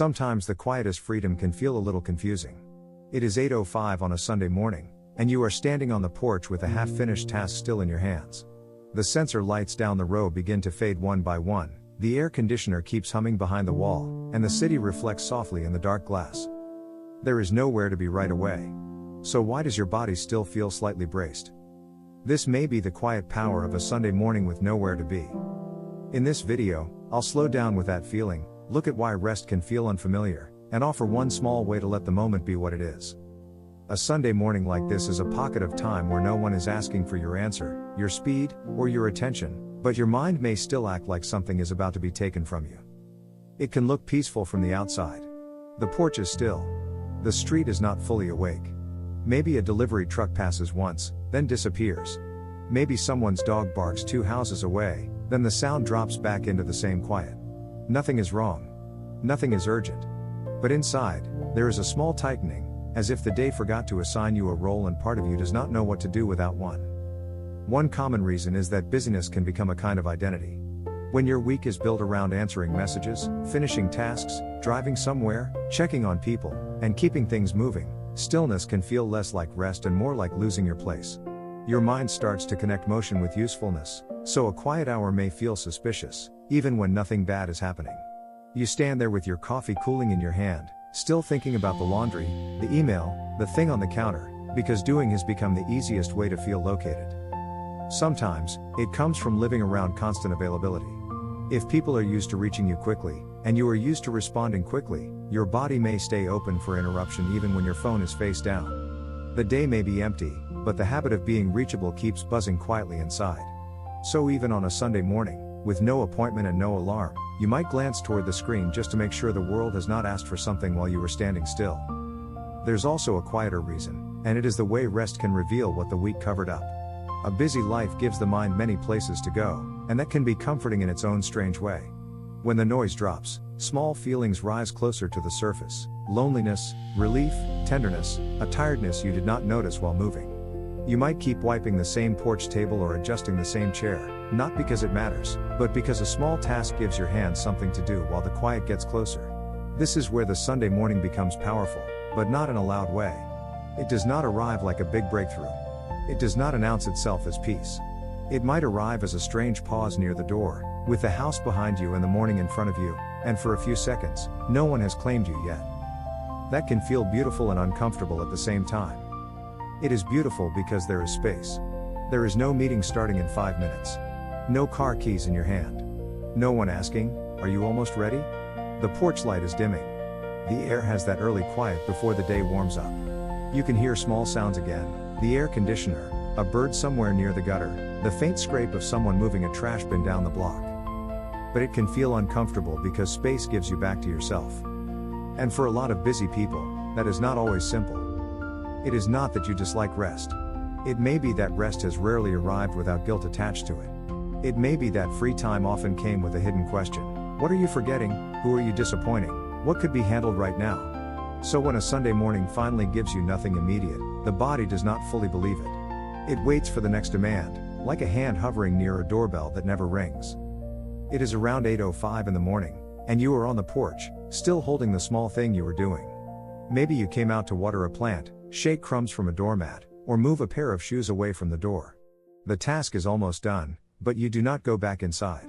Sometimes the quietest freedom can feel a little confusing. It is 8:05 on a Sunday morning, and you are standing on the porch with a half-finished task still in your hands. The sensor lights down the row begin to fade one by one, the air conditioner keeps humming behind the wall, and the city reflects softly in the dark glass. There is nowhere to be right away. So why does your body still feel slightly braced? This may be the quiet power of a Sunday morning with nowhere to be. In this video, I'll slow down with that feeling, look at why rest can feel unfamiliar, and offer one small way to let the moment be what it is. A Sunday morning like this is a pocket of time where no one is asking for your answer, your speed, or your attention, but your mind may still act like something is about to be taken from you. It can look peaceful from the outside. The porch is still. The street is not fully awake. Maybe a delivery truck passes once, then disappears. Maybe someone's dog barks 2 houses away, then the sound drops back into the same quiet. Nothing is wrong. Nothing is urgent. But inside, there is a small tightening, as if the day forgot to assign you a role and part of you does not know what to do without one. One common reason is that busyness can become a kind of identity. When your week is built around answering messages, finishing tasks, driving somewhere, checking on people, and keeping things moving, stillness can feel less like rest and more like losing your place. Your mind starts to connect motion with usefulness, so a quiet hour may feel suspicious, even when nothing bad is happening. You stand there with your coffee cooling in your hand, still thinking about the laundry, the email, the thing on the counter, because doing has become the easiest way to feel located. Sometimes, it comes from living around constant availability. If people are used to reaching you quickly, and you are used to responding quickly, your body may stay open for interruption even when your phone is face down. The day may be empty, but the habit of being reachable keeps buzzing quietly inside. So even on a Sunday morning, with no appointment and no alarm, you might glance toward the screen just to make sure the world has not asked for something while you were standing still. There's also a quieter reason, and it is the way rest can reveal what the week covered up. A busy life gives the mind many places to go, and that can be comforting in its own strange way. When the noise drops, small feelings rise closer to the surface: loneliness, relief, tenderness, a tiredness you did not notice while moving. You might keep wiping the same porch table or adjusting the same chair, not because it matters, but because a small task gives your hands something to do while the quiet gets closer. This is where the Sunday morning becomes powerful, but not in a loud way. It does not arrive like a big breakthrough. It does not announce itself as peace. It might arrive as a strange pause near the door, with the house behind you and the morning in front of you, and for a few seconds, no one has claimed you yet. That can feel beautiful and uncomfortable at the same time. It is beautiful because there is space. There is no meeting starting in 5 minutes. No car keys in your hand. No one asking, "Are you almost ready?" The porch light is dimming. The air has that early quiet before the day warms up. You can hear small sounds again: the air conditioner, a bird somewhere near the gutter, the faint scrape of someone moving a trash bin down the block. But it can feel uncomfortable because space gives you back to yourself. And for a lot of busy people, that is not always simple. It is not that you dislike rest. It may be that rest has rarely arrived without guilt attached to it. It may be that free time often came with a hidden question: what are you forgetting? Who are you disappointing? What could be handled right now? So when a Sunday morning finally gives you nothing immediate, the body does not fully believe it. It waits for the next demand, like a hand hovering near a doorbell that never rings. It is around 8:05 in the morning, and you are on the porch, still holding the small thing you were doing. Maybe you came out to water a plant, shake crumbs from a doormat, or move a pair of shoes away from the door. The task is almost done, but you do not go back inside.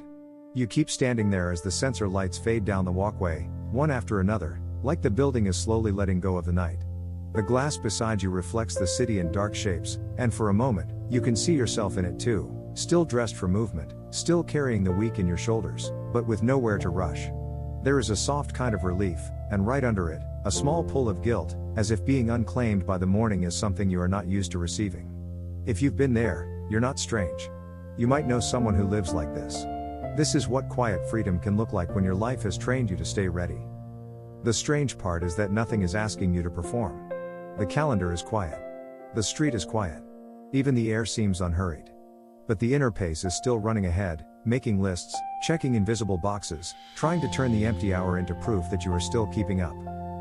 You keep standing there as the sensor lights fade down the walkway, one after another, like the building is slowly letting go of the night. The glass beside you reflects the city in dark shapes, and for a moment, you can see yourself in it too, still dressed for movement, still carrying the week in your shoulders, but with nowhere to rush. There is a soft kind of relief, and right under it, a small pull of guilt, as if being unclaimed by the morning is something you are not used to receiving. If you've been there, you're not strange. You might know someone who lives like this. This is what quiet freedom can look like when your life has trained you to stay ready. The strange part is that nothing is asking you to perform. The calendar is quiet. The street is quiet. Even the air seems unhurried. But the inner pace is still running ahead, making lists, checking invisible boxes, trying to turn the empty hour into proof that you are still keeping up.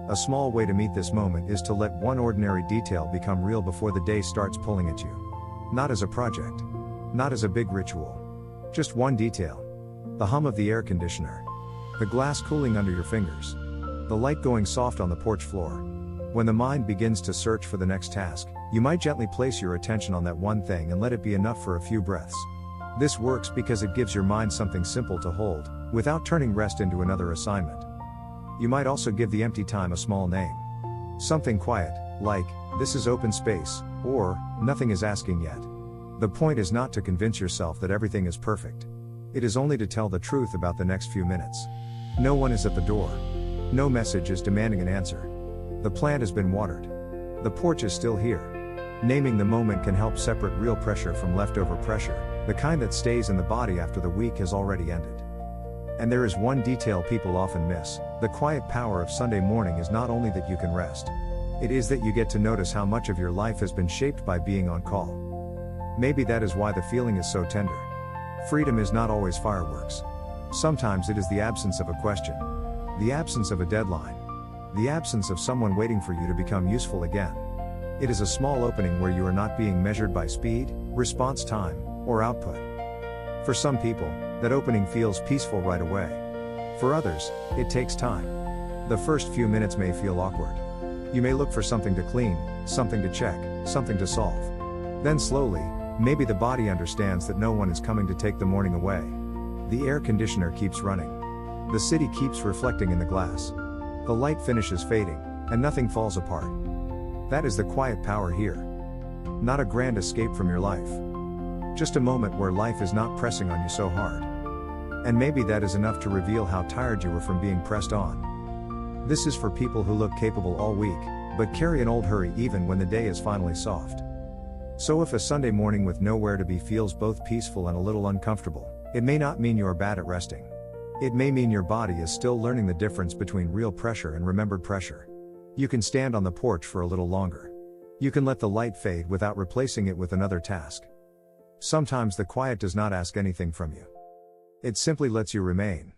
A small way to meet this moment is to let one ordinary detail become real before the day starts pulling at you. Not as a project. Not as a big ritual. Just one detail. The hum of the air conditioner. The glass cooling under your fingers. The light going soft on the porch floor. When the mind begins to search for the next task, you might gently place your attention on that one thing and let it be enough for a few breaths. This works because it gives your mind something simple to hold, without turning rest into another assignment. You might also give the empty time a small name. Something quiet, like, "This is open space," or, "Nothing is asking yet." The point is not to convince yourself that everything is perfect. It is only to tell the truth about the next few minutes. No one is at the door. No message is demanding an answer. The plant has been watered. The porch is still here. Naming the moment can help separate real pressure from leftover pressure, the kind that stays in the body after the week has already ended. And there is one detail people often miss: the quiet power of Sunday morning is not only that you can rest. It is that you get to notice how much of your life has been shaped by being on call. Maybe that is why the feeling is so tender. Freedom is not always fireworks. Sometimes it is the absence of a question. The absence of a deadline. The absence of someone waiting for you to become useful again. It is a small opening where you are not being measured by speed, response time, or output. For some people, that opening feels peaceful right away. For others, it takes time. The first few minutes may feel awkward. You may look for something to clean, something to check, something to solve. Then slowly, maybe the body understands that no one is coming to take the morning away. The air conditioner keeps running. The city keeps reflecting in the glass. The light finishes fading, and nothing falls apart. That is the quiet power here. Not a grand escape from your life. Just a moment where life is not pressing on you so hard. And maybe that is enough to reveal how tired you were from being pressed on. This is for people who look capable all week, but carry an old hurry even when the day is finally soft. So if a Sunday morning with nowhere to be feels both peaceful and a little uncomfortable, it may not mean you are bad at resting. It may mean your body is still learning the difference between real pressure and remembered pressure. You can stand on the porch for a little longer. You can let the light fade without replacing it with another task. Sometimes the quiet does not ask anything from you. It simply lets you remain.